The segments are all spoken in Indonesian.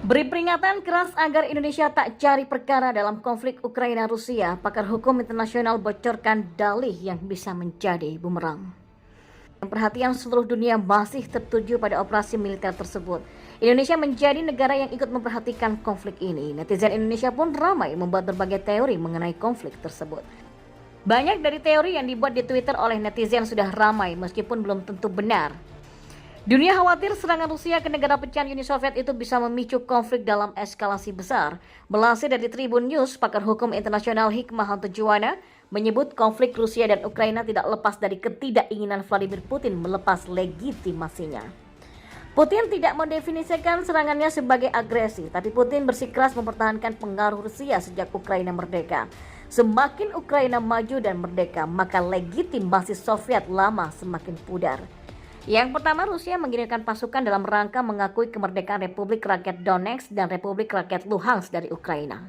Beri peringatan keras agar Indonesia tak cari perkara dalam konflik Ukraina-Rusia, pakar hukum internasional bocorkan dalih yang bisa menjadi bumerang. Perhatian seluruh dunia masih tertuju pada operasi militer tersebut. Indonesia menjadi negara yang ikut memperhatikan konflik ini. Netizen Indonesia pun ramai membuat berbagai teori mengenai konflik tersebut. Banyak dari teori yang dibuat di Twitter oleh netizen sudah ramai meskipun belum tentu benar. Dunia khawatir serangan Rusia ke negara pecahan Uni Soviet itu bisa memicu konflik dalam eskalasi besar. Melansir dari Tribun News, pakar hukum internasional Hikmahanto Juwana menyebut konflik Rusia dan Ukraina tidak lepas dari ketidakinginan Vladimir Putin melepas legitimasinya. Putin tidak mendefinisikan serangannya sebagai agresi, tapi Putin bersikeras mempertahankan pengaruh Rusia sejak Ukraina merdeka. Semakin Ukraina maju dan merdeka, maka legitimasi Soviet lama semakin pudar. Yang pertama, Rusia mengirimkan pasukan dalam rangka mengakui kemerdekaan Republik Rakyat Donetsk dan Republik Rakyat Luhansk dari Ukraina.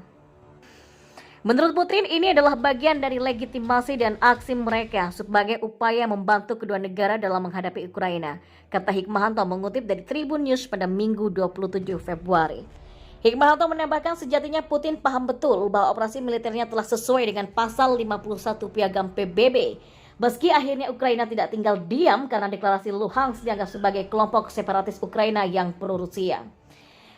Menurut Putin, ini adalah bagian dari legitimasi dan aksi mereka sebagai upaya membantu kedua negara dalam menghadapi Ukraina, kata Hikmahanto mengutip dari Tribun News pada Minggu 27 Februari. Hikmahanto menambahkan sejatinya Putin paham betul bahwa operasi militernya telah sesuai dengan pasal 51 Piagam PBB. Meski akhirnya Ukraina tidak tinggal diam karena deklarasi Luhansk dianggap sebagai kelompok separatis Ukraina yang pro-Rusia.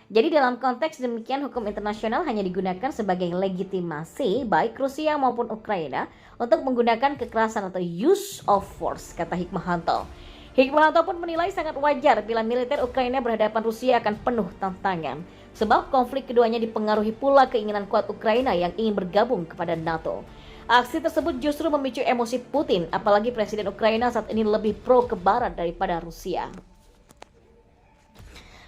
Jadi dalam konteks demikian, hukum internasional hanya digunakan sebagai legitimasi baik Rusia maupun Ukraina untuk menggunakan kekerasan atau use of force, kata Hikmahanto. Hikmahanto pun menilai sangat wajar bila militer Ukraina berhadapan Rusia akan penuh tantangan, sebab konflik keduanya dipengaruhi pula keinginan kuat Ukraina yang ingin bergabung kepada NATO. Aksi tersebut justru memicu emosi Putin, apalagi Presiden Ukraina saat ini lebih pro ke Barat daripada Rusia.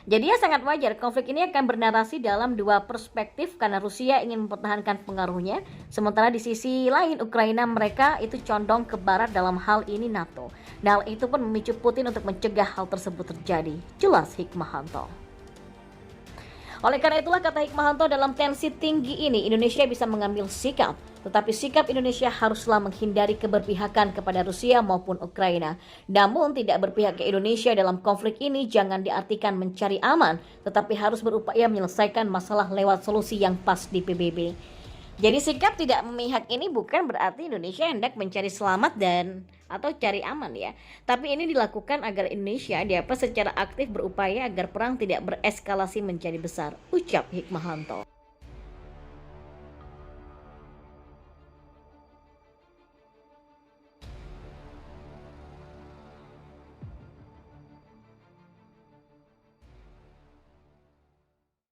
Jadi sangat wajar konflik ini akan bernarasi dalam dua perspektif karena Rusia ingin mempertahankan pengaruhnya, sementara di sisi lain Ukraina mereka itu condong ke Barat dalam hal ini NATO. Nah, hal itu pun memicu Putin untuk mencegah hal tersebut terjadi. Jelas Hikmahanto. Oleh karena itulah kata Hikmahanto, dalam tensi tinggi ini Indonesia bisa mengambil sikap, tetapi sikap Indonesia haruslah menghindari keberpihakan kepada Rusia maupun Ukraina. Namun tidak berpihak ke Indonesia dalam konflik ini jangan diartikan mencari aman, tetapi harus berupaya menyelesaikan masalah lewat solusi yang pas di PBB. Jadi sikap tidak memihak ini bukan berarti Indonesia hendak mencari selamat atau cari aman ya. Tapi ini dilakukan agar Indonesia dapat secara aktif berupaya agar perang tidak bereskalasi menjadi besar, ucap Hikmahanto.